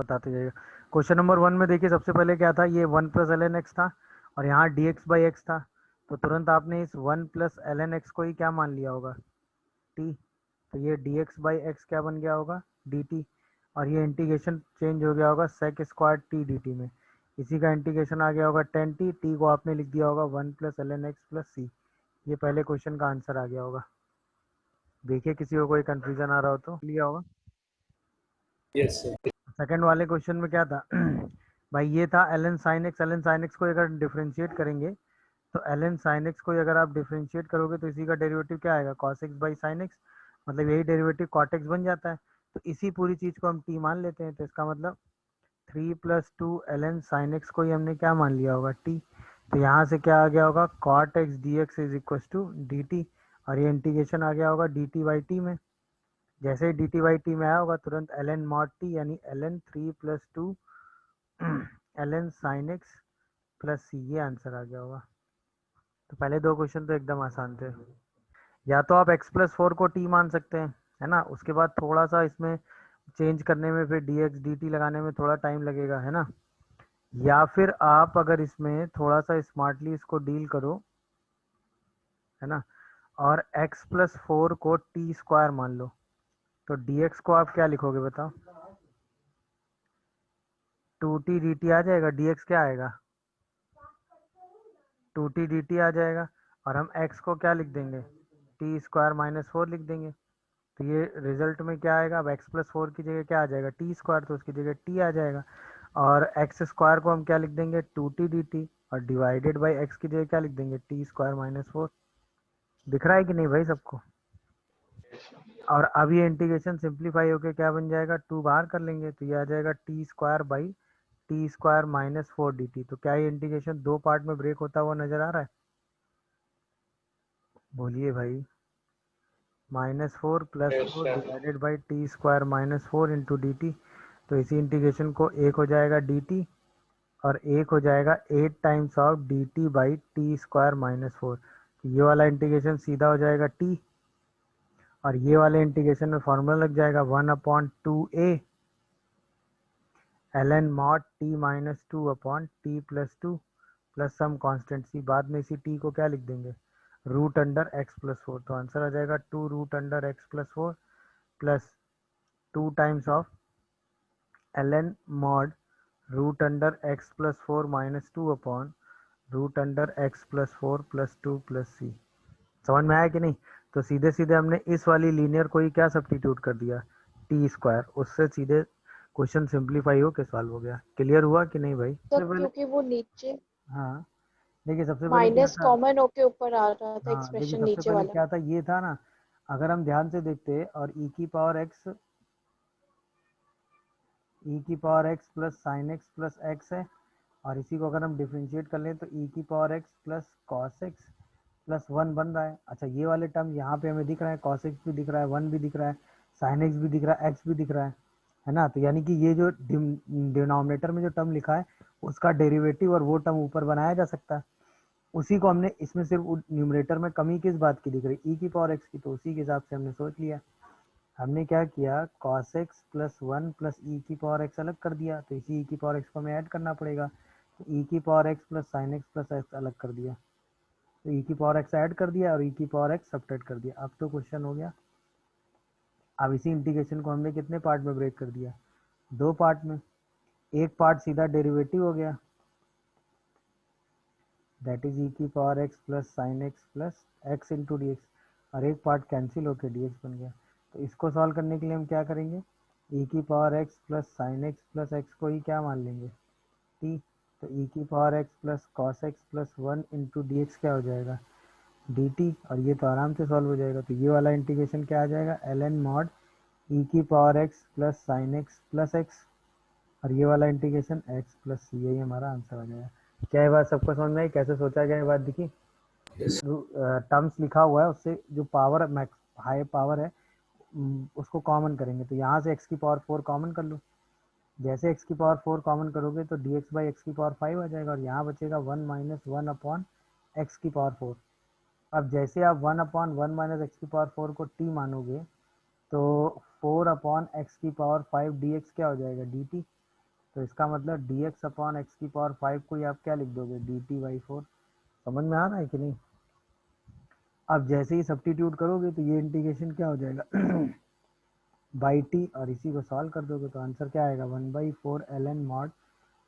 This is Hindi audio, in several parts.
बताते जाइएगा। क्वेश्चन नंबर 1 में देखिए सबसे पहले क्या था, ये 1 प्लस एल एन एक्स था और यहाँ डी एक्स बाई एक्स था, तो तुरंत आपने इस 1 प्लस एल एन एक्स को ही क्या मान लिया होगा, टी। तो ये डी एक्स बाई एक्स क्या बन गया होगा, डी टी। और ये इंटीग्रेशन चेंज हो गया होगा sec square t D t में, इसी का इंटीग्रेशन आ गया होगा 10t, टी को आपने लिख दिया होगा 1 plus L N X plus C. ये पहले क्वेश्चन का आंसर आ गया होगा। देखिए किसी को कोई कंफ्यूजन आ रहा हो तो लिया होगा। Yes sir. सेकंड वाले क्वेश्चन में क्या था भाई, ये था l N sine x. L N sine x को अगर डिफ्रेंशिएट करेंगे तो एल एन साइन एक्स को अगर आप डिफ्रेंशिएट करोगे तो इसी का डेरिवेटिव क्या आएगा, cos x by sine x, मतलब यही डेरिवेटिव कॉट एक्स बन जाता है। तो इसी पूरी चीज़ को हम टी मान लेते हैं, तो इसका मतलब 3 + 2 एल एन साइन एक्स को ही हमने क्या मान लिया होगा, टी। तो यहाँ से क्या आ गया होगा, cot x d x is equal to D t, और ये इंटीग्रेशन आ गया होगा डी टी बाई टी में। जैसे ही डी टी बाई टी में आया होगा तुरंत एल एन मॉड टी यानी L N 3 + 2 L N sine X plus C, ये आंसर आ गया होगा। तो पहले दो क्वेश्चन तो एकदम आसान थे। या तो आप x+4 को t मान सकते हैं, है ना, उसके बाद थोड़ा सा इसमें चेंज करने में फिर dx dt लगाने में थोड़ा टाइम लगेगा, है ना। या फिर आप अगर इसमें थोड़ा सा स्मार्टली इसको डील करो, है ना, और x+4 को t स्क्वायर मान लो, तो dx को आप क्या लिखोगे बताओ, 2t dt आ जाएगा, dx क्या आएगा, 2t dt आ जाएगा। और हम x को क्या लिख देंगे, t² - 4 लिख देंगे। तो ये रिजल्ट में क्या आएगा, अब x+4 की जगह क्या आ जाएगा, टी स्क्वायर, तो उसकी जगह t आ जाएगा। और एक्स स्क्वायर को हम क्या लिख देंगे, 2t dt, और डिवाइडेड बाई x की जगह क्या लिख देंगे, t² - 4। दिख रहा है कि नहीं भाई सबको। और अब ये इंटीग्रेशन सिंप्लीफाई होकर क्या बन जाएगा, 2 बाहर कर लेंगे तो ये आ जाएगा t² - 4 dt। तो क्या ये इंटीग्रेशन दो पार्ट में ब्रेक होता हुआ नजर आ रहा है, बोलिए भाई। -4 + 4 divided by t² - 4 into D t. तो इसी इंटीग्रेशन को एक हो जाएगा डी टी और एक हो जाएगा 8 times of D T by t² - 4। ये वाला इंटीग्रेशन सीधा हो जाएगा t, और ये वाले इंटीग्रेशन में फॉर्मूला लग जाएगा 1/2a ln mod t - 2/t+2 plus some constant C. बाद में इसी t को क्या लिख देंगे, √x+4। तो आंसर आ जाएगा 2√x+4 plus 2 times of ln mod √x+4 - 2/√x+4 plus 2 plus C. समझ में आया कि नहीं। तो सीधे सीधे हमने इस वाली लीनियर को ही क्या सब्स्टिट्यूट कर दिया, टी स्क्वायर, उससे सीधे क्वेश्चन सिंप्लीफाई होके सॉल्व हो गया। क्लियर हुआ कि नहीं भाई। तो सबसे पहले, क्योंकि वो नीचे हाँ देखिए सबसे पहले क्या माइनस था, कॉमन होके ऊपर आ रहा था हाँ देखिए एक्सप्रेशन सबसे नीचे पहले वाला। क्या था, ये था ना, अगर हम ध्यान से देखते और e की power x plus sign X plus x है, और इसी को अगर हम डिफ्रेंशिएट कर लें तो e की power x plus cos x plus 1 बन रहा है। अच्छा ये वाले टर्म यहाँ पे हमें दिख रहा है, कॉस एक्स भी दिख रहा है, 1 भी दिख रहा है, साइन एक्स भी दिख रहा है, एक्स भी दिख रहा है ना। तो यानी कि ये जो डिनोमिनेटर में जो टर्म लिखा है उसका डेरिवेटिव और वो टर्म ऊपर बनाया जा सकता है। उसी को हमने इसमें सिर्फ न्यूमरेटर में कमी किस बात की दिख रही, e की पावर x की, तो उसी के हिसाब से हमने सोच लिया। हमने क्या किया, cos x plus 1 plus e की पावर x अलग कर दिया, तो इसी e की पावर x को हमें ऐड करना पड़ेगा। तो e की power x plus sign X plus x अलग कर दिया, तो e की पावर x ऐड कर दिया और e की पावर x सब्ट्रैक्ट कर दिया। अब तो क्वेश्चन हो गया। अब इसी इंटीग्रेशन को हमने कितने पार्ट में ब्रेक कर दिया, दो पार्ट में। एक पार्ट सीधा डेरिवेटिव हो गया, दैट इज e की power x plus sign X plus x into D x, और एक पार्ट कैंसिल होकर dx बन गया। तो इसको सॉल्व करने के लिए हम क्या करेंगे, e की power x plus sign X plus x को ही क्या मान लेंगे, t। तो e की power x plus cos x plus 1 into D x क्या हो जाएगा, dt, और ये तो आराम से सॉल्व हो जाएगा। तो ये वाला इंटीग्रेशन क्या आ जाएगा, ln मॉड e की power x plus sign X plus x, और ये वाला इंटीग्रेशन x प्लस सी, यही हमारा आंसर आ जाएगा। क्या ये बात सबको समझ में आई, कैसे सोचा गया ये बात दिखी। टर्म्स लिखा हुआ है उससे जो पावर हाई पावर है उसको कॉमन करेंगे, तो यहाँ से x की पावर 4 कॉमन कर लो। जैसे x की पावर 4 कॉमन करोगे तो dx बाई x की पावर 5 आ जाएगा, और यहाँ बचेगा 1 - 1/x की पावर 4। अब जैसे आप 1/1 - x की पावर 4 को t मानोगे तो 4/x की पावर 5 dx क्या हो जाएगा, dt। तो इसका मतलब dx अपॉन एक्स की पावर 5 को ही आप क्या लिख दोगे, dt/4। समझ में आ रहा है कि नहीं? अब जैसे ही सब्स्टिट्यूट करोगे तो ये इंटीग्रेशन क्या हो जाएगा बाई टी, और इसी को सॉल्व कर दोगे तो आंसर क्या आएगा, 1/4 ln mod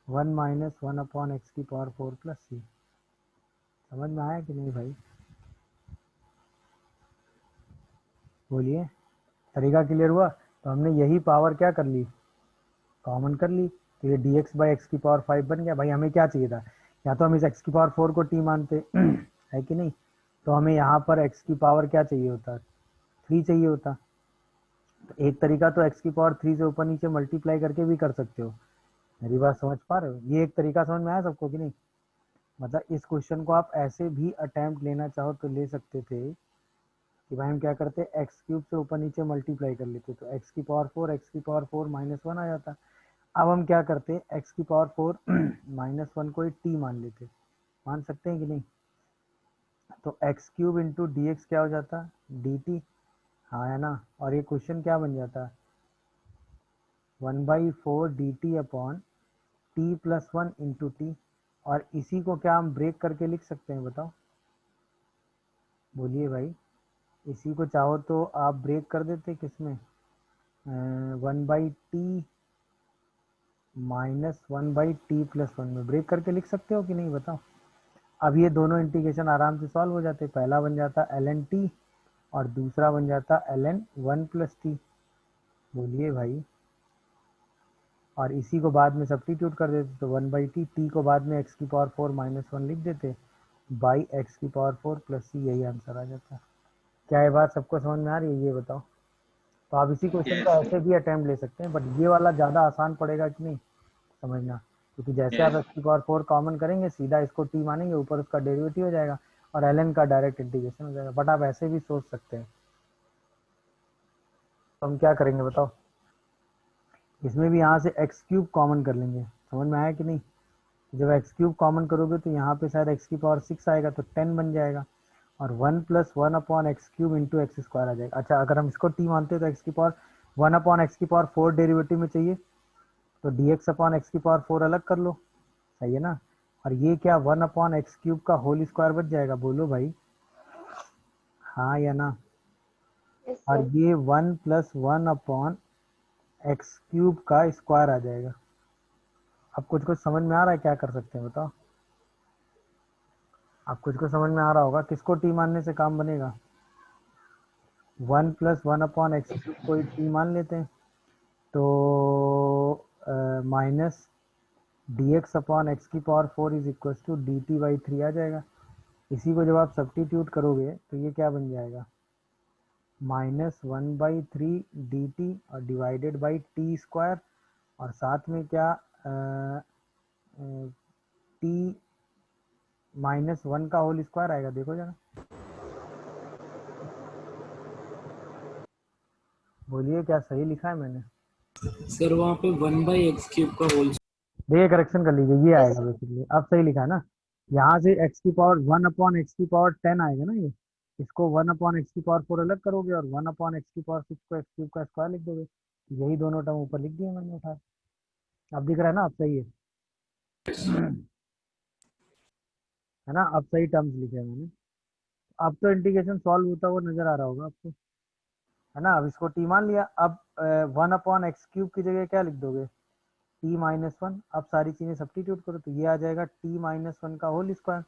1 minus 1 upon X की पावर 4 प्लस सी। समझ में आया कि नहीं भाई? बोलिए, तरीका क्लियर हुआ? तो हमने यही पावर क्या कर ली, कॉमन कर ली, तो ये dx बाई एक्स की पावर 5 बन गया। भाई हमें क्या चाहिए था, या तो हम इस एक्स की पावर 4 को t मानते है कि नहीं, तो हमें यहाँ पर एक्स की पावर क्या चाहिए होता, 3 चाहिए होता। तो एक तरीका तो एक्स की पावर 3 से ऊपर नीचे मल्टीप्लाई करके भी कर सकते हो। मेरी बात समझ पा रहे हो? ये एक तरीका समझ में आया सबको कि नहीं? मतलब इस क्वेश्चन को आप ऐसे भी अटेम्प्ट लेना चाहो तो ले सकते थे कि भाई हम क्या करते, एक्स क्यूब से ऊपर नीचे मल्टीप्लाई कर लेते, तो एक्स की पावर 4, एक्स की पावर 4 -1 आ जाता। अब हम क्या करते, एक्स की पावर 4 -1 को ही टी मान लेते। मान सकते हैं कि नहीं? तो x cube into D x क्या हो जाता, डी टी। हाँ है ना? और ये क्वेश्चन क्या बन जाता, 1/4 D T upon T plus 1 into T. और इसी को क्या हम ब्रेक करके लिख सकते हैं, बताओ? बोलिए भाई, इसी को चाहो तो आप ब्रेक कर देते किसमें, 1/t -1/t+1 में ब्रेक करके लिख सकते हो कि नहीं, बताओ? अब ये दोनों इंटीग्रेशन आराम से सॉल्व हो जाते। पहला बन जाता ln t और दूसरा बन जाता ln 1 + t। बोलिए भाई, और इसी को बाद में सब्स्टिट्यूट कर देते, तो 1/t, t को बाद में x की पावर 4 -1 लिख देते, बाई एक्स की पावर 4 प्लस सी, यही आंसर आ जाता। क्या ये बात सबको समझ में आ रही है, ये बताओ? तो आप इसी क्वेश्चन को Yes. ऐसे भी अटेम्प्ट ले सकते हैं, बट ये वाला ज़्यादा आसान पड़ेगा कि नहीं, समझना। क्योंकि जैसे आप Yes. एक्स की पावर 4 कॉमन करेंगे, सीधा इसको टी मानेंगे, ऊपर उसका डेरिवेटिव हो जाएगा और ln का डायरेक्ट इंटीग्रेशन हो जाएगा। बट आप ऐसे भी सोच सकते हैं। तो हम क्या करेंगे बताओ, इसमें भी यहाँ से एक्स क्यूब कॉमन कर लेंगे। समझ में आया कि नहीं? जब एक्स क्यूब कॉमन करोगे तो यहाँ पे शायद एक्स की पावर 6 आएगा, तो 10 बन जाएगा, और 1 + 1 upon X cube into X square आ जाएगा। अच्छा, अगर हम इसको टी मानते हैं तो एक्स की पावर 1 अपॉन एक्स की पावर 4 डेरिवेटिव में चाहिए, तो डी एक्स अपॉन एक्स की पावर 4 अलग कर लो, सही है ना? और ये क्या 1 अपॉन एक्स क्यूब का होल स्क्वायर बच जाएगा, बोलो भाई हाँ या ना? यस और सर। ये 1 + 1 अपॉन एक्स क्यूब का स्क्वायर आ जाएगा। अब कुछ कुछ समझ में आ रहा है, क्या कर सकते हैं बताओ? अब कुछ कुछ समझ में आ रहा होगा, किसको टी मानने से काम बनेगा, 1 + 1 अपॉन एक्स क्यूब को ही टी मान लेते हैं, तो minus D X upon X की power 4 is equal to D T by 3 आ जाएगा। इसी को जब आप सब्स्टिट्यूट करोगे तो ये क्या बन जाएगा, -1/3 डी टी और डिवाइडेड बाई टी स्क्वायर, और साथ में क्या टी -1 का होल स्क्वायर आएगा, देखो जरा, बोलिए क्या सही लिखा है मैंने? सर वहाँ पे 1/x³ का होल। देखिए करेक्शन कर लीजिए, ये यस आएगा बेसिकली, अब सही लिखा है ना? यहाँ से एक्स की पावर 1 अपॉन एक्स की पावर 10 आएगा ना, ये इसको 1 अपॉन एक्स की पावर 4 अलग करोगे और 1 अपॉन एक्स की पावर 6 को एक्स क्यूब का स्क्वायर लिख दोगे। यही दोनों टर्म ऊपर लिख दिए मैंने उठा। अब दिख रहा है ना, अब सही है ना? अब सही टर्म्स लिखे हैं मैंने। अब तो इंटीग्रेशन सॉल्व होता हुआ नजर आ रहा होगा आपको, है ना? अब इसको टी मान लिया। अब 1 अपॉन एक्स क्यूब की जगह क्या लिख दोगे, t-1। अब सारी चीजें सब्स्टिट्यूट करो तो ये आ जाएगा t-1 का whole square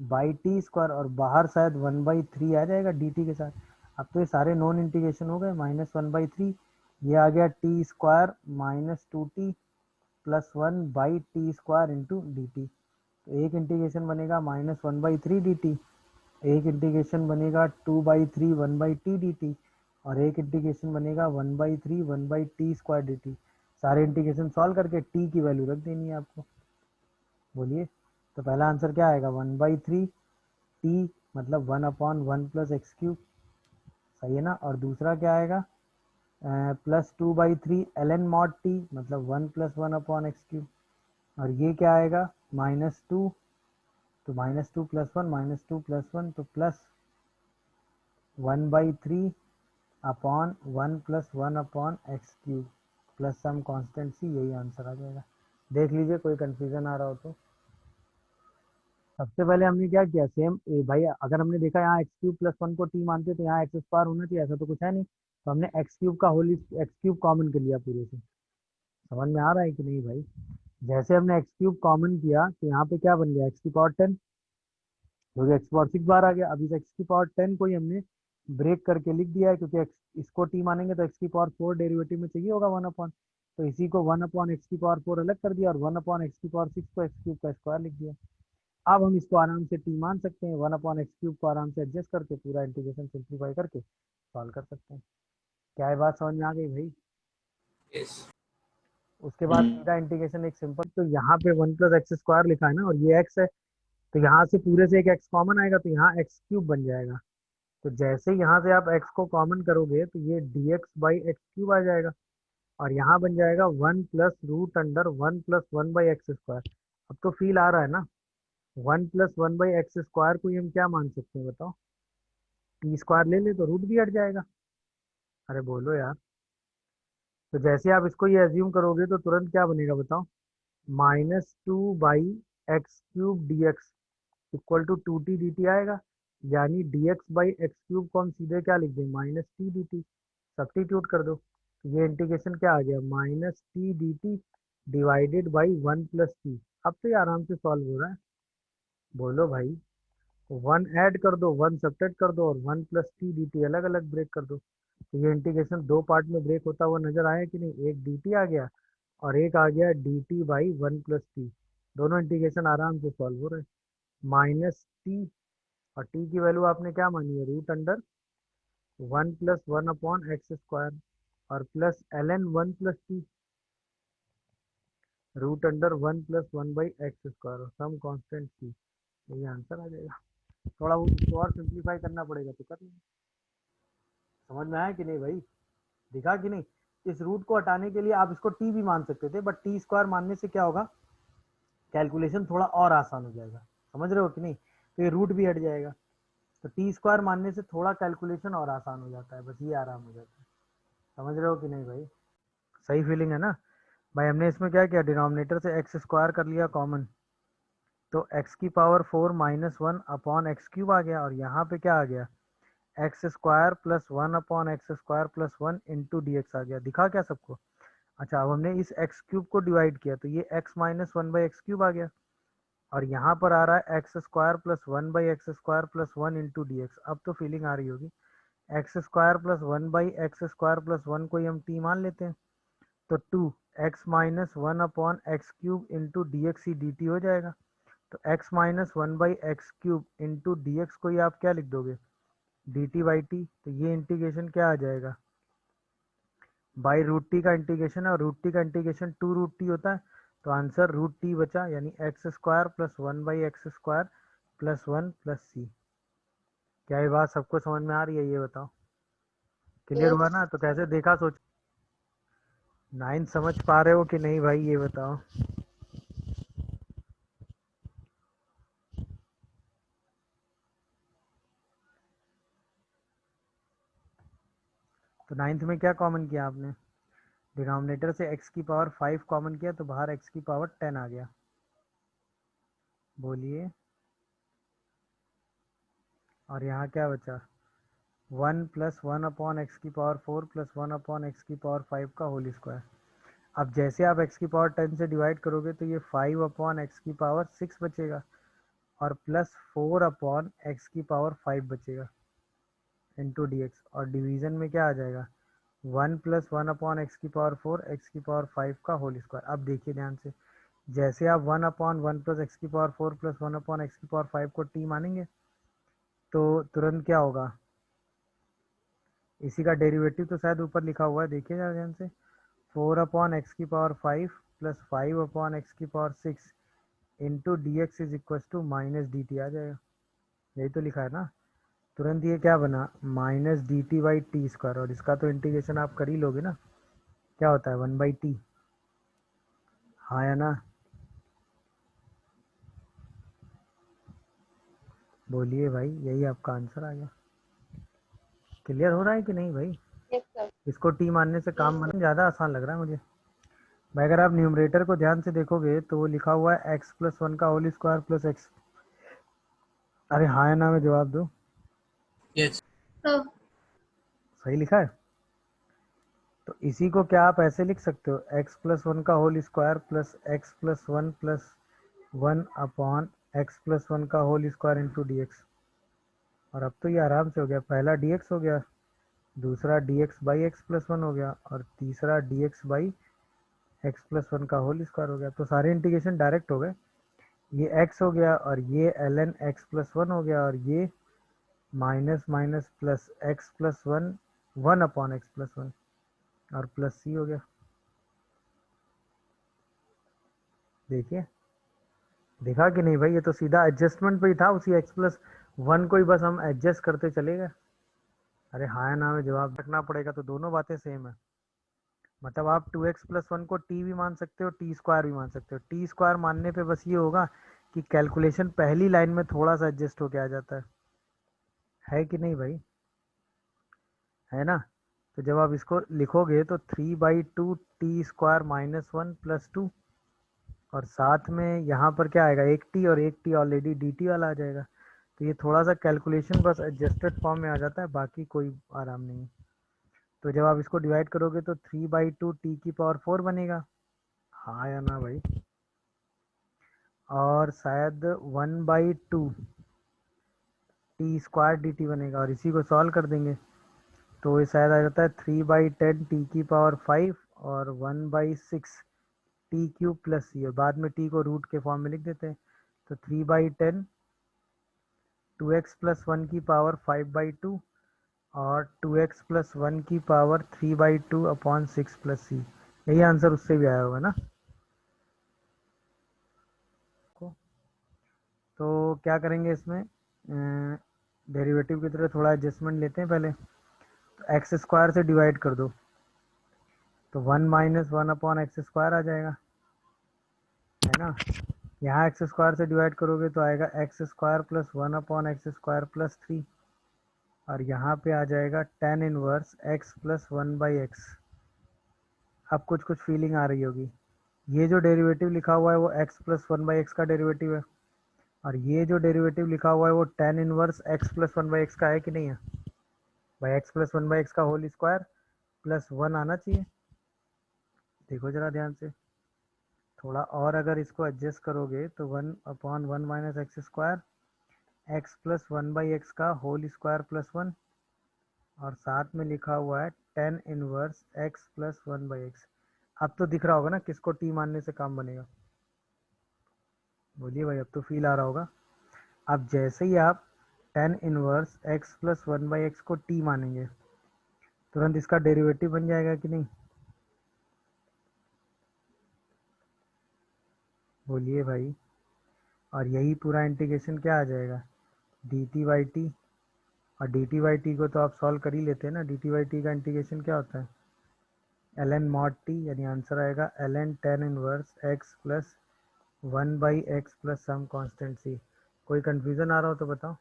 by t square, और बाहर शायद 1/3 आ जाएगा डी टी के साथ। अब तो ये सारे नॉन इंटीग्रेशन हो गए, -1/3, ये आ गया T square -2t + 1/t² into D t. तो एक इंटीग्रेशन बनेगा -1/3 डी टी, एक इंटीग्रेशन बनेगा 2/3 1/t डी टी, और एक इंटीग्रेशन बनेगा 1/3 1/t² डी टी। सारे इंटीग्रेशन सॉल्व करके टी की वैल्यू रख देनी है आपको। बोलिए, तो पहला आंसर क्या आएगा, 1/3 टी मतलब 1/1 + एक्स क्यूब, सही है ना? और दूसरा क्या आएगा, +2/3 ln mod टी मतलब 1 + 1 अपॉन एक्स क्यूब, और ये क्या आएगा -2, तो -2 + 1 -2 + 1 तो +1/3 upon 1 + 1 upon X cube plus some constant C, यही आंसर आ जाएगा। देख लीजिए कोई कंफ्यूजन आ रहा हो तो। सबसे पहले हमने क्या किया, सेम भाई अगर हमने देखा यहाँ एक्स क्यूब प्लस वन को टी मानते तो यहाँ एक्स स्क्वायर होना चाहिए, ऐसा तो कुछ है नहीं, तो हमने एक्स क्यूब का होल एक्स क्यूब कॉमन कर लिया पूरे से। समझ में आ रहा है कि नहीं भाई? जैसे हमने एक्स क्यूब कॉमन किया तो यहाँ पे क्या बन गया, एक्स की पावर 10, क्योंकि एक्स पावर 6 बार आ गया। अभी एक्स की पावर 10 को ही हमने ब्रेक करके लिख दिया है, क्योंकि एक्स इसको टी मानेंगे तो एक्स की पावर 4 डेरिवेटिव में चाहिए होगा 1 अपॉन, तो इसी को 1 अपॉन एक्स की पावर 4 अलग कर दिया और 1 अपॉन एक्स की पावर 6 को एक्स क्यूब का स्क्वायर लिख दिया। अब हम इसको आराम से टी मान सकते हैं, 1 अपॉन एक्स क्यूब को आराम से एडजस्ट करके पूरा इंटीग्रेशन सिंप्लीफाई करके सॉल्व कर सकते हैं। क्या ये बात समझ में आ गई भाई? यस। उसके बाद सीधा इंटीग्रेशन एक सिंपल, तो यहाँ पे 1 + x² लिखा है ना, और ये x है, तो यहाँ से पूरे से एक x कॉमन आएगा, तो यहाँ एक्स क्यूब बन जाएगा। तो जैसे यहाँ से आप x को कॉमन करोगे तो ये dx/x³ आ जाएगा, और यहाँ बन जाएगा 1 + √(1+1/x²)। अब तो फील आ रहा है ना, 1+1/x² को ही हम क्या मान सकते हैं बताओ, t² ले ले तो रूट भी हट जाएगा। अरे बोलो यार। तो जैसे आप इसको ये एज्यूम करोगे तो तुरंत क्या बनेगा बताओ, -2/x³ dx equal to 2t/dt आएगा, यानी dx/x³ को हम सीधे क्या लिख दें, -t/dt। सब्स्टिट्यूट कर दो तो ये इंटीग्रेशन क्या आ गया, -t/dt डिवाइडेड बाई 1 + t। अब तो ये आराम से सॉल्व हो रहा है। बोलो भाई, वन ऐड कर दो, वन सब्ट्रैक्ट कर दो, और 1 + t/dt अलग अलग ब्रेक कर दो, तो ये इंटीग्रेशन दो पार्ट में ब्रेक होता हुआ नजर आया कि नहीं, एक dt आ गया और एक आ गया dt/1 + t। दोनों इंटीग्रेशन आराम से सॉल्व हो रहे हैं। -t, और t की वैल्यू आपने क्या मानी है, √(1+1/x²) और प्लस ln 1 + t, √(1+1/x²) और सम कांस्टेंट c, ये आंसर आ जाएगा। थोड़ा बहुत इसको और सिंप्लीफाई करना पड़ेगा तो कर लेंगे। समझ में आया कि नहीं भाई? दिखा कि नहीं? इस रूट को हटाने के लिए आप इसको t भी मान सकते थे, बट t² मानने से क्या होगा, कैलकुलेशन थोड़ा और आसान हो जाएगा। समझ रहे हो कि नहीं? तो ये रूट भी हट जाएगा, तो t² मानने से थोड़ा कैलकुलेशन और आसान हो जाता है, बस ये आराम हो जाता है। समझ रहे हो कि नहीं भाई? सही फीलिंग है ना भाई? हमने इसमें क्या किया, डिनोमिनेटर से x² कर लिया कॉमन, तो x की पावर 4 -1/x³ आ गया, और यहाँ पे क्या आ गया, x² + 1/x² + 1 × dx आ गया। दिखा क्या सबको? अच्छा, अब हमने इस x³ को डिवाइड किया तो ये x - 1/x³ आ गया, और यहाँ पर आ रहा है x² + 1/x² + 1 × dx। अब तो फीलिंग आ रही होगी। x² + 1/x² + 1 को ही हम t मान लेते हैं, तो 2x - 1/x³ × dx ही dt हो जाएगा। तो x - 1/x³ × dx को ही आप क्या लिख दोगे, dt/t। तो ये इंटीग्रेशन क्या आ जाएगा, बाई √t का इंटीग्रेशन है, और √t का इंटीग्रेशन 2√t होता है, तो आंसर √t बचा, यानी x² + 1/x² + 1 + c। क्या ये बात सबको समझ में आ रही है, ये बताओ? क्लियर हुआ यस ना? तो कैसे देखा, सोच 9 समझ पा रहे हो कि नहीं भाई, ये बताओ? तो 9th में क्या कॉमन किया आपने, डिनोमिनेटर से x की पावर 5 कॉमन किया, तो बाहर x की पावर 10 आ गया। बोलिए। और यहाँ क्या बचा, 1 + 1/x⁴ + 1/x⁴ का होल स्क्वायर। अब जैसे आप x की पावर 10 से डिवाइड करोगे तो ये 5/x⁴ बचेगा, और प्लस 4/x⁵ बचेगा इंटू dx, और डिवीजन में क्या आ जाएगा, 1 + 1/x⁴ x⁴ का होल स्क्वायर। अब देखिए ध्यान से, जैसे आप 1/1 + x⁴ + 1/x⁴ को t मानेंगे तो तुरंत क्या होगा, इसी का डेरिवेटिव तो शायद ऊपर लिखा हुआ है, देखिए जरा ध्यान से, 4/x⁵ + 5/x⁶ into dx is equal to -dt आ जाएगा। यही तो लिखा है ना? तुरंत ये क्या बना, -dt/t², और इसका तो इंटीग्रेशन आप कर ही लोगे ना, क्या होता है 1/t। हाँ या ना? बोलिए भाई, यही आपका आंसर आ गया। क्लियर हो रहा है कि नहीं भाई? Yes sir. इसको t मानने से काम यस ज़्यादा आसान लग रहा है मुझे। भाई अगर आप न्यूमरेटर को ध्यान से देखोगे तो वो लिखा हुआ है एक्स प्लस वन का होल स्क्वायर प्लस एक्स। अरे हाँ या ना में जवाब दो। यस। सही लिखा है। तो इसी को क्या आप ऐसे लिख सकते हो, एक्स प्लस वन का whole square plus X plus one upon X plus one का whole square into D x. और अब तो ये आराम से हो गया, पहला डी एक्स हो गया, दूसरा D x by x plus one हो गया, और तीसरा D x by x plus one का होल स्क्वायर हो गया। तो सारे इंटीग्रेशन डायरेक्ट हो गए। ये x हो गया और ये ln x प्लस वन हो गया, और ये minus minus plus X plus one, one upon X plus one, और प्लस सी हो गया। देखिए, देखा कि नहीं भाई, ये तो सीधा एडजस्टमेंट पे ही था, उसी x प्लस वन को ही बस हम एडजस्ट करते चले गए। अरे हाँ या ना में जवाब रखना पड़ेगा, तो दोनों बातें सेम है। मतलब आप टू एक्स प्लस वन को टी भी मान सकते हो, टी स्क्वायर भी मान सकते हो। टी स्क्वायर मानने पे बस ये होगा कि कैलकुलेशन पहली लाइन में थोड़ा सा एडजस्ट होके आ जाता है कि नहीं भाई, है ना। तो जब आप इसको लिखोगे तो 3/2 T square minus one plus two, और साथ में यहाँ पर क्या आएगा, एक टी, और एक टी ऑलरेडी डी टी वाला आ जाएगा। तो ये थोड़ा सा कैलकुलेशन बस एडजस्टेड फॉर्म में आ जाता है, बाकी कोई आराम नहीं है। तो जब आप इसको डिवाइड करोगे तो 3/2 टी की पावर 4 बनेगा। हाँ या ना भाई। और शायद 1/2 टी स्क्वायर डी टी बनेगा, और इसी को सॉल्व कर देंगे तो ये शायद आ जाता है 3/10 टी की पावर 5 और 1/6 टी क्यूब प्लस सी, और बाद में टी को रूट के फॉर्म में लिख देते हैं। तो 3/10 टू एक्स प्लस वन की पावर 5/2 और 2x प्लस वन की पावर 3/2 अपॉन 6 प्लस सी। यही आंसर उससे भी आया होगा ना। तो क्या करेंगे इसमें, डेरिवेटिव की तरह थोड़ा एडजस्टमेंट लेते हैं पहले। तो एक्स स्क्वायर से डिवाइड कर दो, तो 1 - 1 अपॉन एक्स स्क्वायर आ जाएगा, है ना। यहाँ एक्स स्क्वायर से डिवाइड करोगे तो आएगा एक्स स्क्वायर प्लस 1/x² + 3, और यहाँ पे आ जाएगा tan inverse x plus 1/x। अब कुछ कुछ फीलिंग आ रही होगी। ये जो डेरिवेटिव लिखा हुआ है वो x प्लस 1/x का डेरिवेटिव है, और ये जो डेरिवेटिव लिखा हुआ है वो tan inverse x plus 1/x का है कि नहीं है भाई। x प्लस 1/x का होल स्क्वायर प्लस वन आना चाहिए। देखो जरा ध्यान से, थोड़ा और अगर इसको एडजस्ट करोगे तो 1/1 - x², एक्स प्लस 1/x का होल स्क्वायर प्लस वन, और साथ में लिखा हुआ है tan inverse x plus 1/x। अब तो दिख रहा होगा ना किसको टी मानने से काम बनेगा। बोलिए भाई, अब तो फील आ रहा होगा। अब जैसे ही आप tan inverse x plus 1/x को टी मानेंगे, तुरंत इसका डेरिवेटिव बन जाएगा कि नहीं। बोलिए भाई। और यही पूरा इंटीग्रेशन क्या आ जाएगा, डी टी बाई टी। और डी टी बाई टी को तो आप सॉल्व कर ही लेते हैं ना। डी टी बाई टी का इंटीग्रेशन क्या होता है, ln mod t, यानी आंसर आएगा ln tan inverse x plus 1/x plus some constant C. कोई कंफ्यूजन आ रहा हो तो बताओ,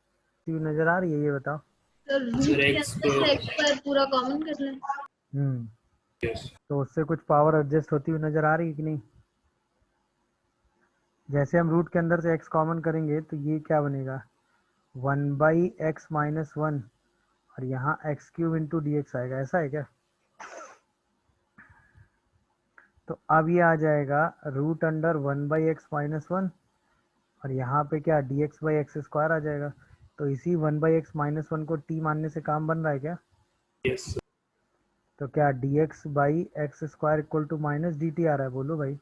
टी नजर आ रही है ये बताओ। सर रूट सर के एक्स अंदर से x पर पूरा कॉमन कर लें। हम्म यस। तो उससे कुछ पावर एडजस्ट होती हुई नजर आ रही है कि नहीं। जैसे हम रूट के अंदर से x कॉमन करेंगे तो ये क्या बनेगा, 1/x - 1, और यहाँ x³ इंटू डी एक्स आएगा, ऐसा है क्या। तो अब ये आ जाएगा रूट अंडर 1/x - 1, और यहाँ पे क्या dx/x² आ जाएगा। तो इसी 1/x - 1 को t मानने से काम बन रहा है क्या। यस। तो क्या dx/x² equal to minus D T आ रहा है, बोलो भाई।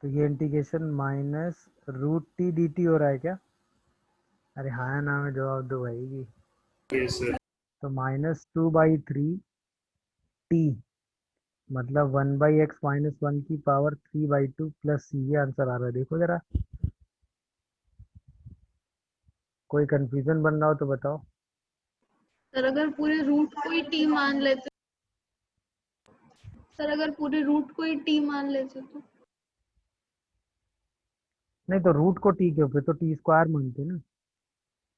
तो ये integration minus root T D T हो रहा है क्या। अरे हाँ ना में जवाब दो भाई। Yes sir. तो -2/3 टी, मतलब 1/x - 1 की पावर 3/2 प्लस सी, ये आंसर आ रहा है। देखो जरा, कोई कंफ्यूजन बन रहा हो तो बताओ। सर अगर पूरे रूट को ही t मान लेते, सर अगर पूरे रूट को ही t मान लेते तो। नहीं तो रूट को टी के ऊपर तो टी स्क्वायर मानते ना।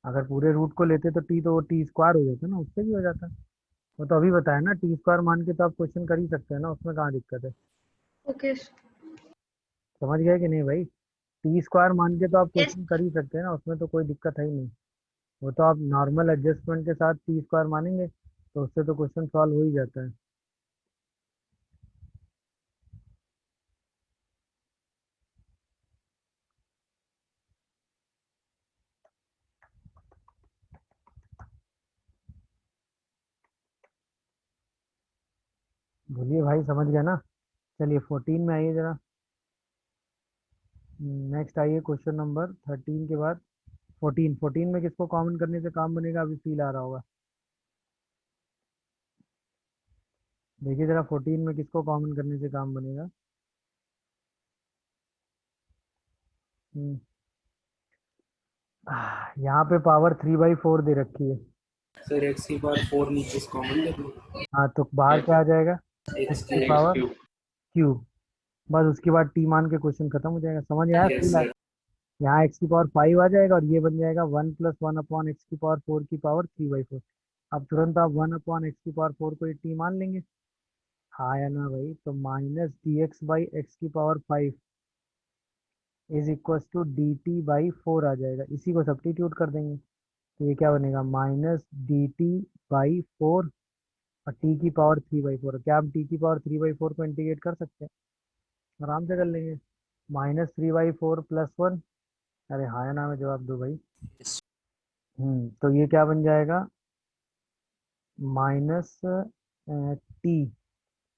अगर पूरे रूट को लेते तो टी, तो वो टी स्क्वायर हो जाता ना, उससे भी हो जाता। वो तो अभी बताया ना, टी स्क्वायर मान के तो आप क्वेश्चन कर ही सकते हैं ना, उसमें कहाँ दिक्कत है। ओके। समझ गए कि नहीं भाई? टी स्क्वायर मान के तो आप यस। क्वेश्चन कर ही सकते हैं ना, उसमें तो कोई दिक्कत है ही नहीं। वो तो आप नॉर्मल एडजस्टमेंट के साथ टी स्क्वायर मानेंगे तो उससे तो क्वेश्चन सॉल्व हो ही जाता है। बोलिए भाई, समझ गया ना? चलिए 14 में आइए जरा। नेक्स्ट आइए क्वेश्चन नंबर 13 के बाद 14। 14 में किसको कॉमन करने से काम बनेगा, अभी फील आ रहा होगा। देखिए जरा 14 में किसको कॉमन करने से काम बनेगा। हम्म, यहाँ पे पावर 3/4 दे रखी है। सर एक्स की पावर 4 नीचे से कॉमन ले लो। हाँ तो बाहर क्या आ जाएगा, एक्स एक्स की एक्स पावर क्यूब। क्यूब। बस उसके बाद टी मान के क्वेश्चन खत्म हो जाएगा। समझ आया, यस फील आया? सर। यहाँ एक्स की पावर 5 आ जाएगा और ये बन जाएगा 1+1 अपॉन एक्स की पावर 4 की पावर 3/4। अब तुरंत आप 1/x की पावर 4 को टी मान लेंगे। हाँ या ना भाई? तो -dx/x की power 5 is equal to dt/4 आ जाएगा। इसी को सब्स्टिट्यूट कर देंगे तो ये क्या बनेगा, -dt/4 और टी की पावर 3/4। क्या हम टी की पावर 3/4 को इंटीग्रेट कर सकते हैं? आराम से कर लेंगे। -3/4 + 1। अरे हाँ या ना में जवाब दो भाई। तो ये क्या बन जाएगा, -t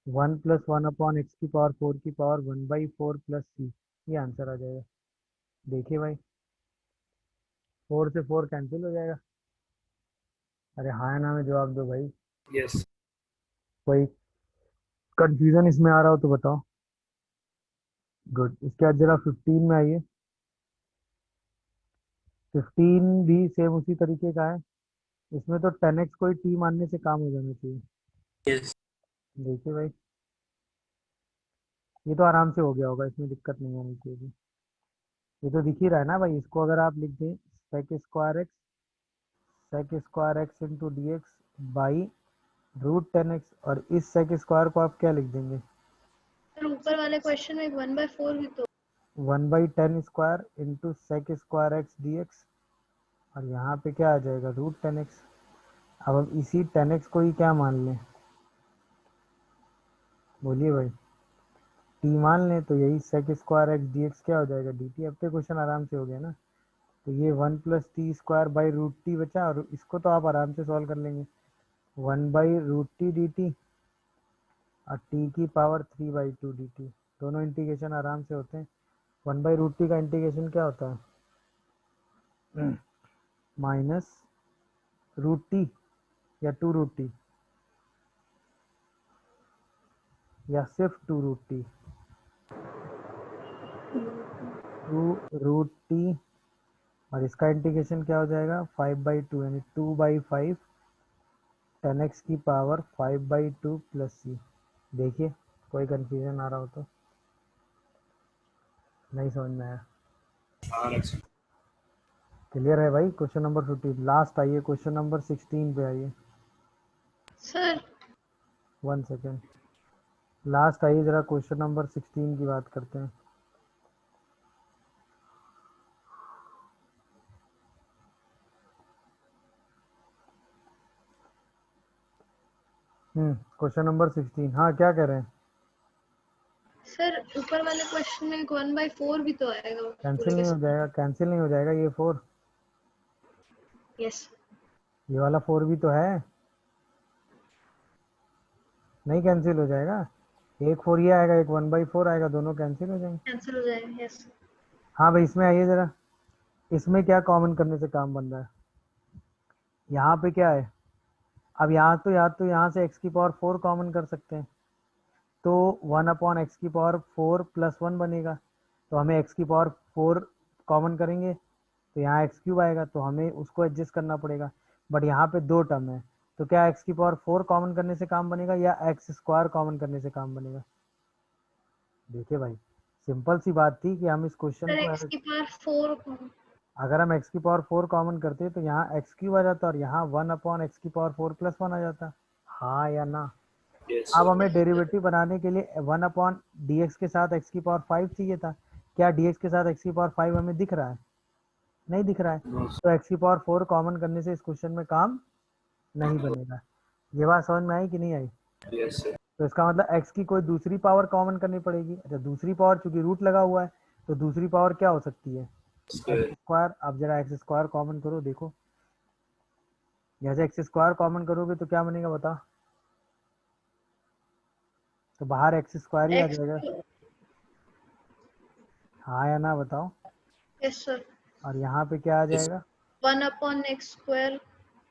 1+1/x की पावर 4 की पावर 1/4 + c। ये आंसर आ जाएगा। देखिए भाई, 4 से 4 कैंसिल हो जाएगा। अरे हाँ या ना में जवाब दो भाई। यस। कोई कंफ्यूजन इसमें आ रहा हो तो बताओ। गुड। इसके बाद जरा 15 में आइए। 15 भी सेम उसी तरीके का है। इसमें तो 10x को ही टी मानने से काम हो जाना चाहिए। यस। देखिए भाई, ये तो आराम से हो गया होगा, इसमें दिक्कत नहीं आनी चाहिए। ये तो दिख ही रहा है ना भाई। इसको अगर आप लिख दें sec² x into D x by √10x, और इस sec² को आप क्या लिख देंगे, सर ऊपर वाले क्वेश्चन में 1/4 भी तो। 1/10² इंटू sec² x dx। और यहाँ पे क्या आ जाएगा, √10x। अब हम इसी 10x को ही क्या मान लें, बोलिए भाई? टी मान लें तो यही sec² x dx क्या हो जाएगा, dt। अब तो क्वेश्चन आराम से हो गया ना। तो ये 1+t² बचा, और इसको तो आप आराम से सॉल्व कर लेंगे। 1/√t dt और t की पावर 3/2 dt। दोनों इंटीग्रेशन आराम से होते हैं। 1/√t का इंटीग्रेशन क्या होता है, -√t या 2√t या सिर्फ 2√t। 2√t और इसका इंटीग्रेशन क्या हो जाएगा, 5/2 यानी 2/5 10x की पावर 5/2 + c। देखिए कोई कंफ्यूजन आ रहा हो तो। नहीं समझ में आया? हाँ रख। क्लियर है भाई? Question number 15 last. आइए क्वेश्चन नंबर 16 पे आइए। Sir 1 second. लास्ट आइए जरा, क्वेश्चन नंबर 16 की बात करते हैं। Question number 16। हाँ क्या कह रहे हैं? सर ऊपर वाले क्वेश्चन में 1/4 भी तो आएगा कैंसिल पूरे के नहीं हो साथ। जाएगा, कैंसिल नहीं हो जाएगा ये 4। यस। ये वाला 4 भी तो है, नहीं कैंसिल हो जाएगा। एक 4 ये आएगा, एक 1/4 आएगा, दोनों कैंसिल हो जाएंगे। कैंसिल हो जाएगा। यस। हाँ भाई, इसमें आइए जरा। इसमें क्या कॉमन करने से काम बन रहा है, यहाँ पे क्या है। अब यहाँ से x की पावर 4 कॉमन कर सकते हैं, तो 1/x की पावर 4 + 1 बनेगा। तो हमें x की पावर 4 कॉमन करेंगे तो यहाँ x³ आएगा, तो हमें उसको एडजस्ट करना पड़ेगा। बट यहाँ पे दो टर्म है, तो क्या x की पावर 4 कॉमन करने से काम बनेगा या x² कॉमन करने से काम बनेगा? देखिए भाई, सिंपल सी बात थी कि हम इस क्वेश्चन सर को एक्स की पावर 4। अगर हम x की पावर 4 कॉमन करते तो यहाँ x³ आ जाता और यहाँ 1/x की पावर 4 + 1 आ जाता। हाँ या ना? Yes, अब sir. हमें डेरिवेटिव बनाने के लिए 1/dx के साथ x की पावर 5 चाहिए था। क्या dx के साथ x की पावर 5 हमें दिख रहा है? नहीं दिख रहा है। No, sir. तो x की पावर 4 कॉमन करने से इस क्वेश्चन में काम नहीं बनेगा। ये बात समझ में आई कि नहीं आई? Yes, sir. तो इसका मतलब x की कोई दूसरी पावर कॉमन करनी पड़ेगी। अच्छा, दूसरी पावर चूंकि रूट लगा हुआ है तो दूसरी पावर क्या हो सकती है? Square. X square. अब जरा एक्स स्क्वायर कॉमन करो, देखो जैसे एक्स स्क्वायर कॉमन करोगे तो क्या बनेगा बता? तो बाहर एक्स स्क्वायर ही आ x जाएगा। हाँ या ना बताओ। yes sir और यहाँ पे क्या आ Yes. जाएगा? 1/x²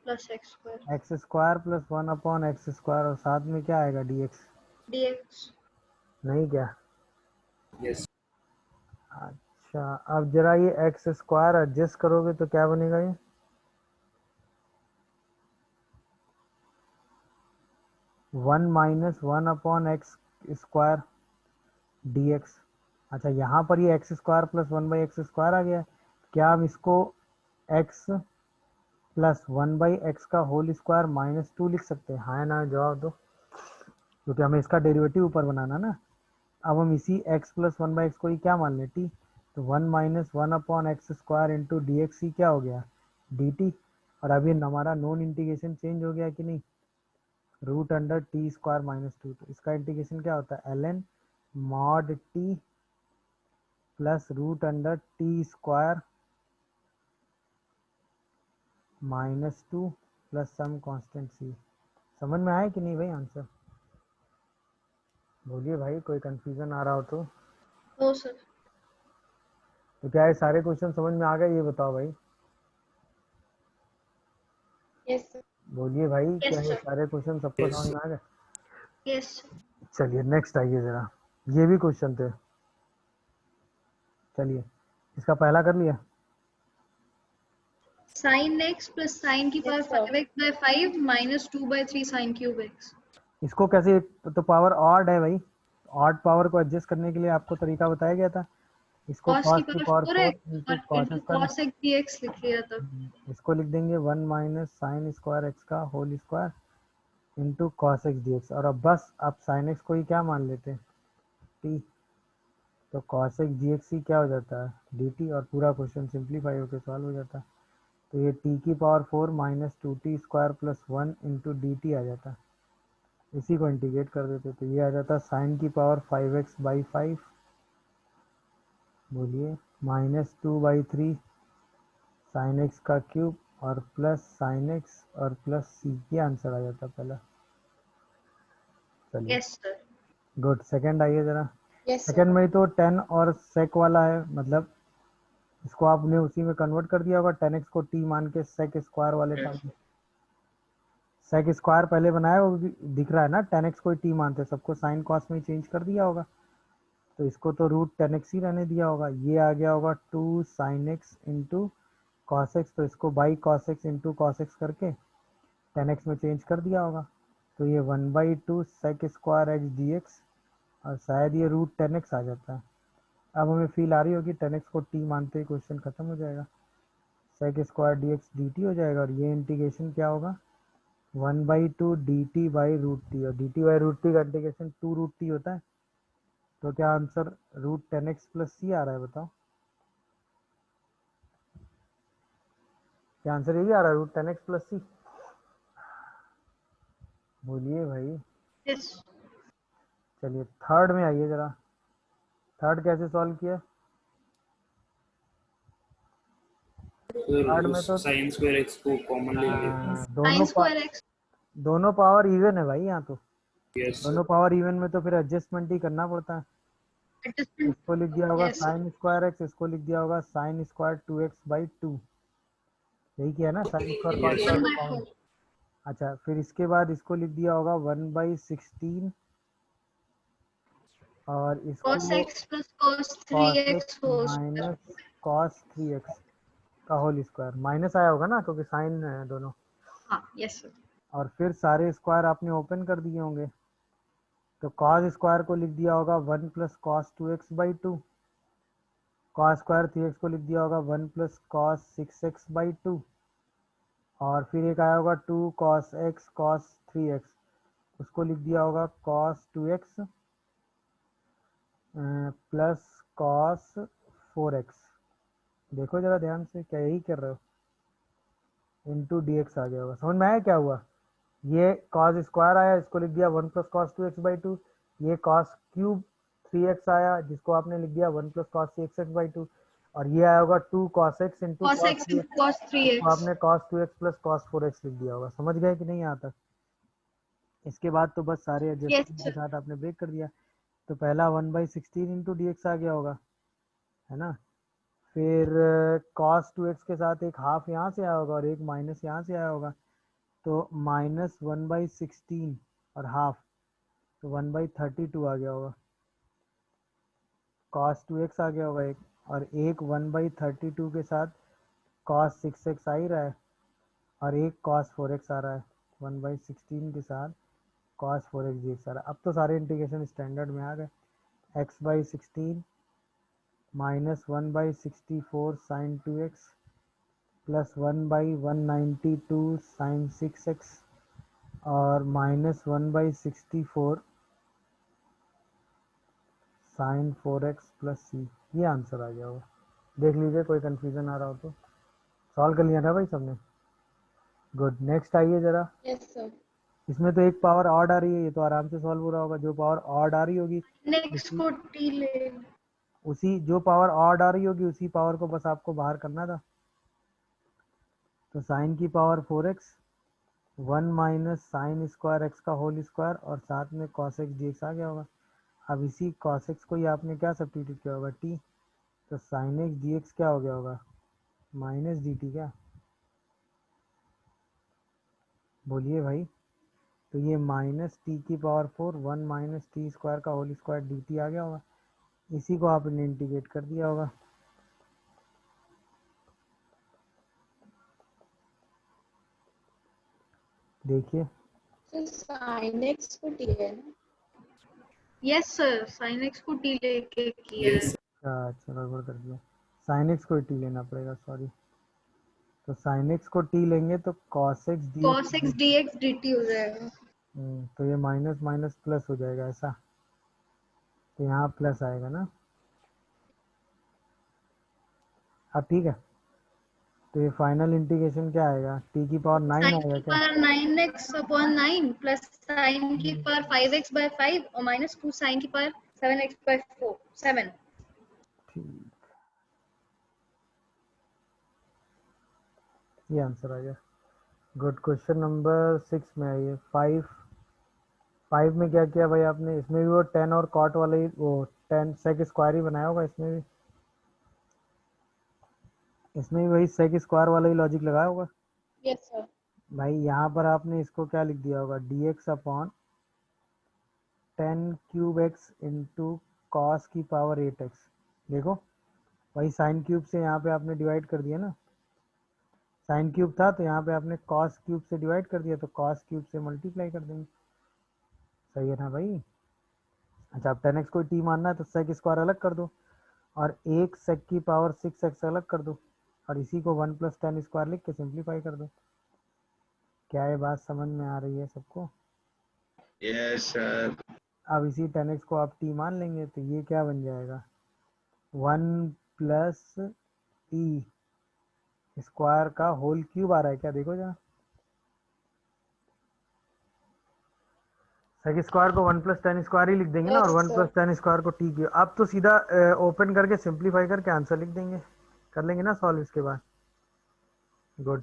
plus x²। X square plus 1/x², और साथ में क्या आएगा? dx। dx। नहीं क्या? Yes. अच्छा, अब जरा ये एक्स स्क्वायर एडजस्ट करोगे तो क्या बनेगा? ये 1 - 1/x² dx। अच्छा, यहाँ पर ये एक्स स्क्वायर प्लस 1/x² आ गया। क्या हम इसको x प्लस 1/x का होल स्क्वायर -2 लिख सकते हैं? हाँ या ना जवाब दो, क्योंकि हमें इसका डेरिवेटिव ऊपर बनाना ना। अब हम इसी x प्लस 1/x को ही क्या मान लें? t। तो 1 - 1/x² इंटू डी एक्स ही क्या हो गया? dt। और अभी हमारा नॉन इंटीग्रेशन चेंज हो गया कि नहीं? √t² - 2। तो इसका इंटीग्रेशन क्या होता है? ln mod t plus √t² -2 plus some constant c। समझ में आया कि नहीं भाई आंसर? बोलिए भाई, कोई कंफ्यूजन आ रहा हो तो। no sir तो क्या ये सारे क्वेश्चन समझ में आ गए? ये बताओ भाई, yes sir बोलिए भाई, क्या yes ये sir सारे क्वेश्चन सबको Yes. समझ में आ गए? yes sir चलिए नेक्स्ट आइए जरा। ये भी क्वेश्चन थे। चलिए, इसका पहला कर लिया। sin x plus sin की power 5x/5 minus 2/3 sin cube x। इसको कैसे? तो पावर ऑड है भाई। ऑड पावर को एडजस्ट करने के लिए आपको तरीका बताया गया था। इसको cos की cos की पावर पावर 4 4x इंटू और cos into square. cos x dx लिख लिया था। इसको लिख देंगे 1 - sin² x का whole square into cos x d x. और अब बस अब साइन एक्स को ही क्या मान लेते हैं? टी। तो कॉस एक्स डी एक्स ही क्या हो जाता है? D t. और पूरा क्वेश्चन सिंप्लीफाई होकर सॉल्व हो जाता है। तो ये t की power 4 -2t² plus 1 into D T आ जाता है। इसी को इंटीग्रेट कर देते तो ये आ जाता साइन की पावर 5x/5, बोलिए, -2/3 साइन एक्स का क्यूब और प्लस साइन एक्स और प्लस सी। ये आंसर आ जाता पहला। चलिए yes sir गुड। सेकंड आइए जरा। yes sir सेकंड में तो 10 और सेक वाला है, मतलब इसको आपने उसी में कन्वर्ट कर दिया होगा। 10x को t मान के सेक स्क्वायर वाले टर्म में। सेक स्क्वायर पहले बनाया, वो भी दिख रहा है ना। 10x को t मानते, सबको साइन कॉस में चेंज कर दिया होगा। तो इसको तो √10x ही रहने दिया होगा। ये आ गया होगा 2 sin x into cos x. तो इसको by cos x into cos x करके 10x में चेंज कर दिया होगा। तो ये 1/2 sec square x d x, और शायद ये √10x आ जाता है। अब हमें फील आ रही होगी 10x को t मानते ही क्वेश्चन खत्म हो जाएगा। Sec square d x d T हो जाएगा। और ये इंटीग्रेशन क्या होगा? 1/2 डी टी बाई √t। और डी टी बाई √t का इंटीग्रेशन 2√t होता है। तो क्या आंसर √10x प्लस सी आ रहा है? बताओ, क्या आंसर ये भी आ रहा है √10x प्लस सी? बोलिए भाई। yes चलिए थर्ड में आइए जरा। थर्ड कैसे सॉल्व किया? थर्ड फिर में तो sin square x को कॉमन लेंगे। sin square x दोनों पावर इवन है भाई यहाँ तो। Yes, sir. दोनों पावर इवन में तो फिर एडजस्टमेंट ही करना पड़ता है। adjustment इसको लिख दिया होगा yes sir sine square x, इसको लिख दिया होगा साइन स्क्वायर 2x/2। यही किया ना, sine square cos Yes, square sir. को 1/4 कॉमन। अच्छा, फिर इसके बाद इसको लिख दिया होगा 1/16, और cos इसको x plus cos cos x 3x whole square। Minus cos 3x का होल स्क्वायर। माइनस आया होगा ना, क्योंकि साइन है दोनों। हाँ yes sir और फिर सारे स्क्वायर आपने ओपन कर दिए होंगे। तो कॉस स्क्वायर को लिख दिया होगा 1 plus cos 2x/2। Cos square 3x को लिख दिया होगा 1 प्लस कॉस 6x/2। और फिर एक आया होगा 2 cos x cos 3x। उसको लिख दिया होगा cos 2x plus cos 4x। देखो जरा ध्यान से, क्या यही कर रहे हो? इंटू डी एक्स आ गया होगा। समझ में आया क्या हुआ? ये cos स्क्वायर आया, इसको लिख दिया 1 प्लस कॉस 2x/2। ये cos क्यूब 3x आया, जिसको आपने लिख दिया 1 प्लस कॉस 6x/2। और ये आया होगा 2 cos x into cos cos x 3x, into cos इसको 3x। आपने cos 2x plus cos 4x लिख दिया होगा। समझ गए कि नहीं यहाँ तक? इसके बाद तो बस सारे Yes एडजस्टमेंट के sir। साथ आपने ब्रेक कर दिया। तो पहला 1/16 इंटू डी एक्स आ गया होगा, है ना। फिर cos 2x के साथ एक हाफ यहाँ से आया होगा और एक माइनस यहाँ से आया होगा, तो -1/16 और हाफ, तो 1/32 आ गया होगा। cos 2x आ गया होगा एक, और एक 1/32 के साथ cos 6x आ ही रहा है, और एक cos 4x आ रहा है 1/16 के साथ cos 4x dx आ रहा है। अब तो सारे इंटीग्रेशन स्टैंडर्ड में आ गए। x/16 -1/64 sin 2x plus 1/192 sin 6x और -1/64 sin 4x प्लस c। ये आंसर आ गया होगा। देख लीजिए, कोई कंफ्यूजन आ रहा हो तो। सॉल्व कर लिया था भाई सबने? गुड। नेक्स्ट आइए जरा। Yes sir। इसमें तो एक पावर ऑड आ रही है, ये तो आराम से सॉल्व हो रहा होगा। जो पावर ऑड आ रही होगी नेक्स्ट उसी को t ले। उसी जो पावर ऑड आ रही होगी उसी पावर को बस आपको बाहर करना था। तो साइन की power 4x, 1 minus sine square x का होल स्क्वायर, और साथ में cos x dx आ गया होगा। अब इसी cos x को ही आपने क्या सब्स्टिट्यूट किया होगा? t। तो साइन x dx क्या हो गया होगा? Minus D T. क्या बोलिए भाई? तो ये -t⁴ 1 माइनस टी स्क्वायर का होल स्क्वायर डी टी आ गया होगा। इसी को आपने इंटीग्रेट कर दिया होगा। देखिए, तो sin x को t है ना। Yes sir, sin x को t लेके किया Yes है। sir। अच्छा गड़बड़ कर दिया। साइन एक्स को टी लेना पड़ेगा, सॉरी। तो साइन एक्स को टी लेंगे तो cos x cos x dx। dx dt हो जाएगा। तो ये माइनस माइनस प्लस हो जाएगा ऐसा, तो यहाँ प्लस आएगा ना। अब ठीक है, तो ये फाइनल इंटीग्रेशन क्या आएगा? टी की पावर 9 sin आएगा की क्या? पावर 9x/9 प्लस sin की पावर 5x/5 और माइनस 2 sin की पावर 7x/4 7। ठीक, ये आंसर आ गया। गुड। क्वेश्चन नंबर 6 में आइए। 5 में क्या किया भाई आपने? इसमें भी वो टेन और कॉट वाला ही, वो टेन सेक स्क्वायर ही बनाया होगा। इसमें भी वही सेक स्क्वायर वाला ही लॉजिक लगाया होगा Yes sir। भाई। यहाँ पर आपने इसको क्या लिख दिया होगा? dx/10³ x इंटू कॉस की पावर 8x। देखो, वही साइन क्यूब से यहाँ पे आपने डिवाइड कर दिया ना। साइन क्यूब था तो यहाँ पे आपने कॉस क्यूब से डिवाइड कर दिया, तो कॉस क्यूब से मल्टीप्लाई कर देंगे। सही है ना भाई? अच्छा, अब 10x को टी मानना है तो सेक स्क्वायर अलग कर दो, और एक सेक की पावर 6x अलग कर दो, और इसी को 1 प्लस 10 स्क्वायर लिख के सिंप्लीफाई कर दो। क्या ये बात समझ में आ रही है सबको? Yes sir. अब इसी 10x को आप टी मान लेंगे तो ये क्या बन जाएगा? 1 प्लस टी स्क्वायर का होल क्यूब आ रहा है क्या? देखो जरा, सेक स्क्वायर को 1 प्लस 10 स्क्वायर ही लिख देंगे ना, और Yes 1 sir। प्लस 10 स्क्वायर को टी क्यूब। अब तो सीधा ओपन करके सिंप्लीफाई करके आंसर लिख देंगे। कर लेंगे ना सॉल्व इसके बाद? गुड।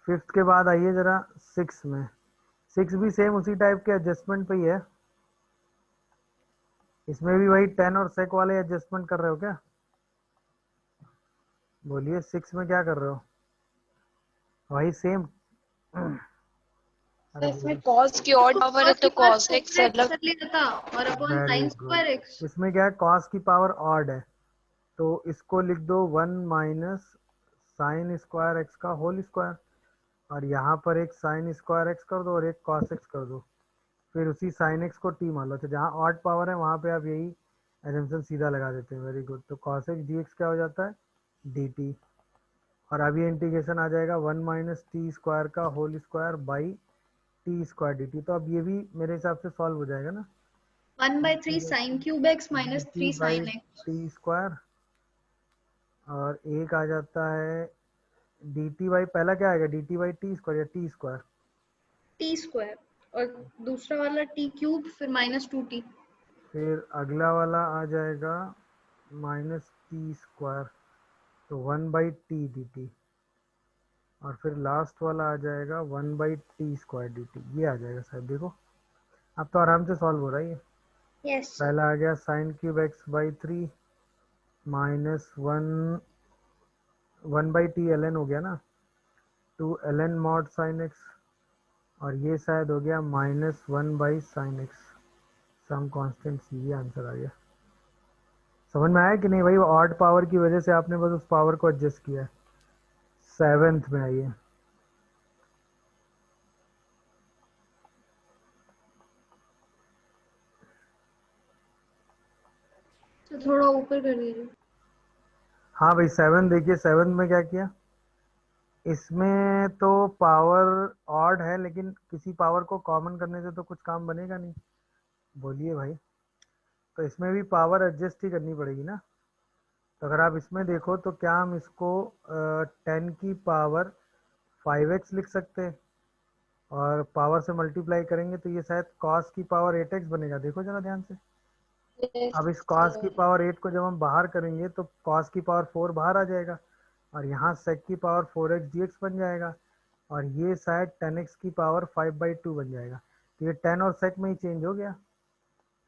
फिफ्थ के बाद आइए जरा 6 में। 6 भी सेम उसी टाइप के एडजस्टमेंट पे ही है। इसमें भी वही 10 और सेक वाले एडजस्टमेंट कर रहे हो क्या? बोलिए, 6 में क्या कर रहे हो? वही सेम। तो अरे इसमें बोलो। cos की odd पावर है cos तो की पावर cos x 4x अलग। कर लिया था और upon very sin good. square x। इसमें क्या है? कॉस की पावर ऑड है, तो इसको लिख दो 1 माइनस साइन स्क्वायर एक्स का होल स्क्वायर, और यहाँ पर एक साइन स्क्वायर एक्स कर दो और एक कॉस एक्स कर दो। फिर उसी साइन एक्स को टी मान लो। तो जहाँ ऑड पावर है वहाँ पे आप यही एजम्पशन सीधा लगा देते हैं। Very good. तो कॉस एक्स डी एक्स क्या हो जाता है? D t. और अब ये इंटीग्रेशन आ जाएगा 1 माइनस टी स्क्वायर का whole square by t square d t. तो अब ये भी मेरे हिसाब से सॉल्व हो जाएगा ना, 1/3 sin cube x minus D 3 by sin x T square, और एक आ जाता है डी टी बाई, पहला क्या आएगा D T by t square या टी स्क्वायर, t स्क्वायर, और दूसरा वाला t क्यूब फिर माइनस 2t। फिर अगला वाला आ जाएगा माइनस टी स्क्वायर, तो 1/t डी टी, और फिर लास्ट वाला आ जाएगा 1/t स्क्वायर डी टी। ये आ जाएगा शायद, देखो अब तो आराम से सॉल्व हो रहा है ये। Yes sir. पहला आ गया sine cube x by 3 minus 1/t ln हो गया ना, 2 ln मॉड साइन एक्स, और ये शायद हो गया -1/sin x, सम कांस्टेंट सी। ये आंसर आ गया। समझ में आया कि नहीं भाई? वो ऑड पावर की वजह से आपने बस उस पावर को एडजस्ट किया है। 7th में आइए। तो थोड़ा ऊपर कर दीजिए। हाँ भाई 7 देखिए, 7 में क्या किया, इसमें तो पावर ऑड है, लेकिन किसी पावर को कॉमन करने से तो कुछ काम बनेगा नहीं। बोलिए भाई, तो इसमें भी पावर एडजस्ट ही करनी पड़ेगी ना। तो अगर आप इसमें देखो तो क्या हम इसको 10 की पावर 5x लिख सकते हैं, और पावर से मल्टीप्लाई करेंगे तो ये शायद cos की पावर 8x बनेगा। देखो जरा ध्यान से। Yes, अब इस cos की sir. पावर 8 को जब हम बाहर करेंगे तो cos की पावर 4 बाहर आ जाएगा, और यहाँ sec की पावर 4x dx बन जाएगा, और ये शायद 10x की पावर 5/2 बन जाएगा। तो ये 10 और sec में ही चेंज हो गया,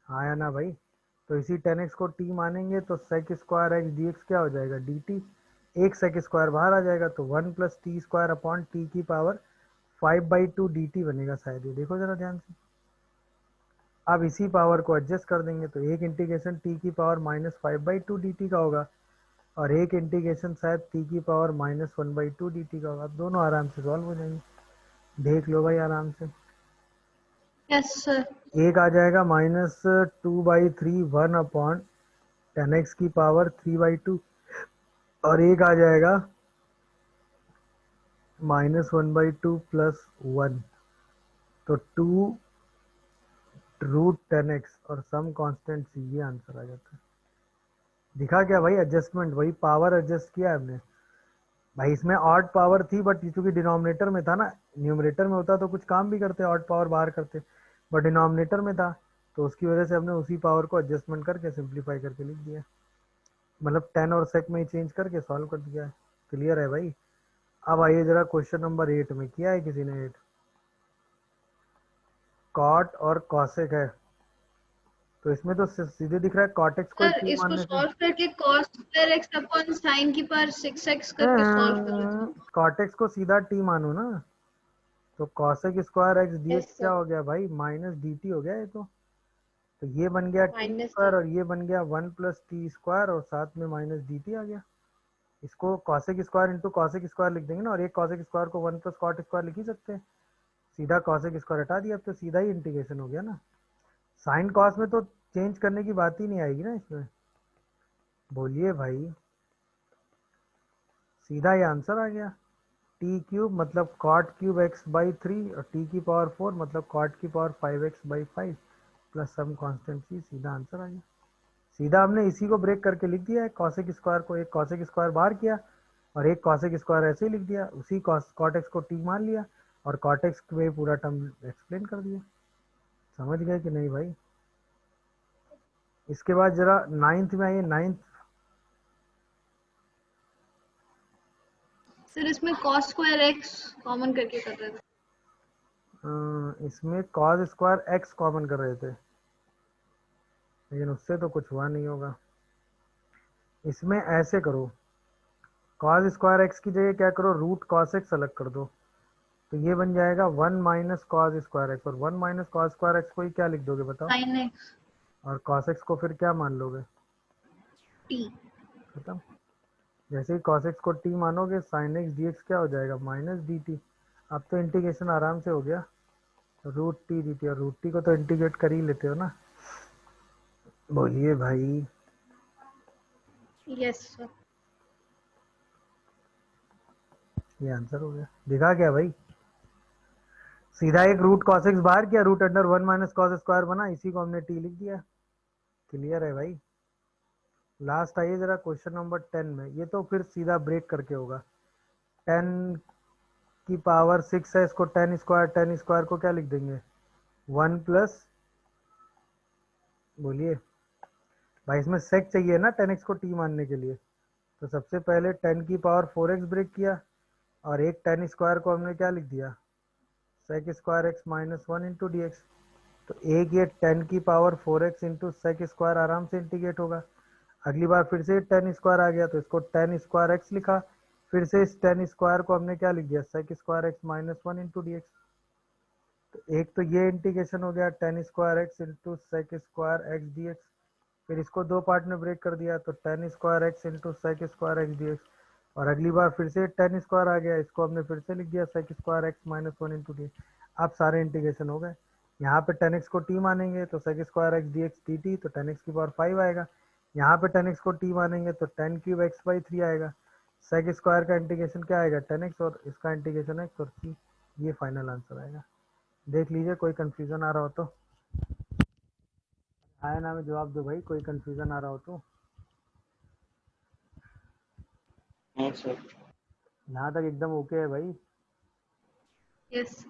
हाँ या ना भाई? तो इसी 10x को t मानेंगे तो sec स्क्वायर x dx क्या हो जाएगा dt, एक sec स्क्वायर बाहर आ जाएगा, तो 1 + t स्क्वायर अपॉन t की पावर 5/2 dt बनेगा शायद ये। देखो जरा ध्यान से। अब इसी पावर को एडजस्ट कर देंगे तो एक इंटीग्रेशन t की पावर -5/2 dt का होगा, और एक इंटीग्रेशन शायद t की पावर -1/2 dt का होगा। अब दोनों आराम से सॉल्व हो जाएंगे, देख लो भाई आराम से। Yes sir. एक आ जाएगा -2/3 1/10x की पावर 3/2, और एक आ जाएगा -1/2 + 1, तो 2√10x और सम कांस्टेंट सी। ये आंसर आ जाता है। दिखा क्या भाई एडजस्टमेंट, वही पावर एडजस्ट किया हमने भाई। इसमें ऑड पावर थी, बट चूंकि डिनोमिनेटर में था ना, न्यूमरेटर में होता तो कुछ काम भी करते, ऑड पावर बाहर करते, बट डिनोमिनेटर में था तो उसकी वजह से हमने उसी पावर को एडजस्टमेंट करके सिंप्लीफाई करके लिख दिया, मतलब 10 और सेक में ही चेंज करके सॉल्व कर दिया है। क्लियर है भाई? अब आइए जरा क्वेश्चन नंबर 8 में, किया है किसी ने 8? कॉट और कॉसेक है, तो इसमें तो सीधे दिख रहा है कॉटेक्स को सर टी इसको मानने से। सॉल्व करके cos square x upon sin की पावर 6x करके सॉल्व कर लेते हैं। कॉटेक्स को सीधा टी मानो ना, तो cosec square x D Yes, x क्या sir. हो गया भाई, माइनस डी टी हो गया ये तो ये बन गया टी Minus स्क्वायर, D. और ये बन गया 1 + टी स्क्वायर, और साथ में माइनस डी टी आ गया। इसको cosec square into cosec square लिख देंगे ना, और एक कॉसेक स्क्वायर को 1 + कॉट स्क्वायर लिख ही सकते हैं। सीधा कॉसेक स्क्वायर हटा दिया, अब तो सीधा ही इंटीग्रेशन हो गया ना। साइन कॉस में तो चेंज करने की बात ही नहीं आएगी ना इसमें। बोलिए भाई, सीधा ये आंसर आ गया। टी क्यूब मतलब कॉट क्यूब x/3, और टी की पावर 4 मतलब कॉट की power 5x/5 plus some constant C. सीधा आंसर आ गया। सीधा हमने इसी को ब्रेक करके लिख दिया है, कॉसेक स्क्वायर को एक कॉसेक स्क्वायर बाहर किया, और एक कॉसेक स्क्वायर ऐसे ही लिख दिया, उसी कॉट एक्स को टी मान लिया, और कॉट एक्स में पूरा टर्म एक्सप्लेन कर दिया। समझ गए कि नहीं भाई? इसके बाद जरा 9th में आइए। 9th सर इसमें cos स्क्वायर x कॉमन करके कर रहे थे। इसमें कॉस स्क्वायर एक्स कॉमन कर रहे थे, लेकिन उससे तो कुछ हुआ नहीं होगा। इसमें ऐसे करो, कॉस स्क्वायर एक्स की जगह क्या करो, रूट कॉस एक्स अलग कर दो, तो ये बन जाएगा 1 - कॉस स्क्वायर एक्स, और 1 - कॉस स्क्वायर एक्स को ही क्या लिख दोगे बताओ, sin x और कॉस एक्स को फिर क्या मान लोगे? t। खत्म। जैसे ही कॉस एक्स को टी मानोगे, साइन एक्स डी एक्स क्या हो जाएगा, माइनस डी टी। अब तो इंटीग्रेशन आराम से हो गया, √t dt, और √t को तो इंटीग्रेट कर ही लेते हो ना। बोलिए भाई। Yes sir. ये आंसर हो गया। दिखा क्या भाई? सीधा एक रूट cos x बाहर किया, root under 1 minus cos square बना, इसी को हमने t लिख दिया। क्लियर है भाई। लास्ट आइए जरा क्वेश्चन नंबर 10 में, ये तो फिर सीधा ब्रेक करके होगा। 10 की पावर 6 है, इसको 10 स्क्वायर, 10 स्क्वायर को क्या लिख देंगे 1 प्लस, बोलिए भाई इसमें सेक चाहिए ना 10x को t मानने के लिए, तो सबसे पहले 10 की पावर 4x ब्रेक किया और एक 10 स्क्वायर को हमने क्या लिख दिया sec square x minus 1 into D x. तो एक ये 10 की power 4x into sec square आराम से इंटीग्रेट होगा। अगली बार फिर से 10 स्क्वायर आ गया तो इसको 10 स्क्वायर एक्स लिखा, फिर से इस 10 स्क्वायर को हमने क्या लिख दिया sec square x minus 1 into D x. तो एक तो ये इंटीग्रेशन हो गया 10 square x into sec square x d x, फिर इसको दो पार्ट में ब्रेक कर दिया तो 10 square x into sec square x d x, और अगली बार फिर से 10 स्क्वायर आ गया, इसको हमने फिर से लिख दिया sec square x minus 1 into d. अब सारे इंटीग्रेशन हो गए। यहाँ पे 10x को t मानेंगे तो sec square x d x d t, तो 10x की पावर 5 आएगा। यहाँ पे 10x को t मानेंगे तो 10 क्यूब एक्स बाई 3 आएगा। सेक स्क्वायर का इंटीग्रेशन क्या आएगा 10x और इसका इंटीग्रेशन x और c, ये फाइनल आंसर आएगा। देख लीजिए कोई कंफ्यूजन आ रहा हो तो आया ना में जवाब दो भाई, कोई कंफ्यूजन आ रहा हो तो। हाँ सर। यहाँ तक एकदम ओके है भाई। Yes.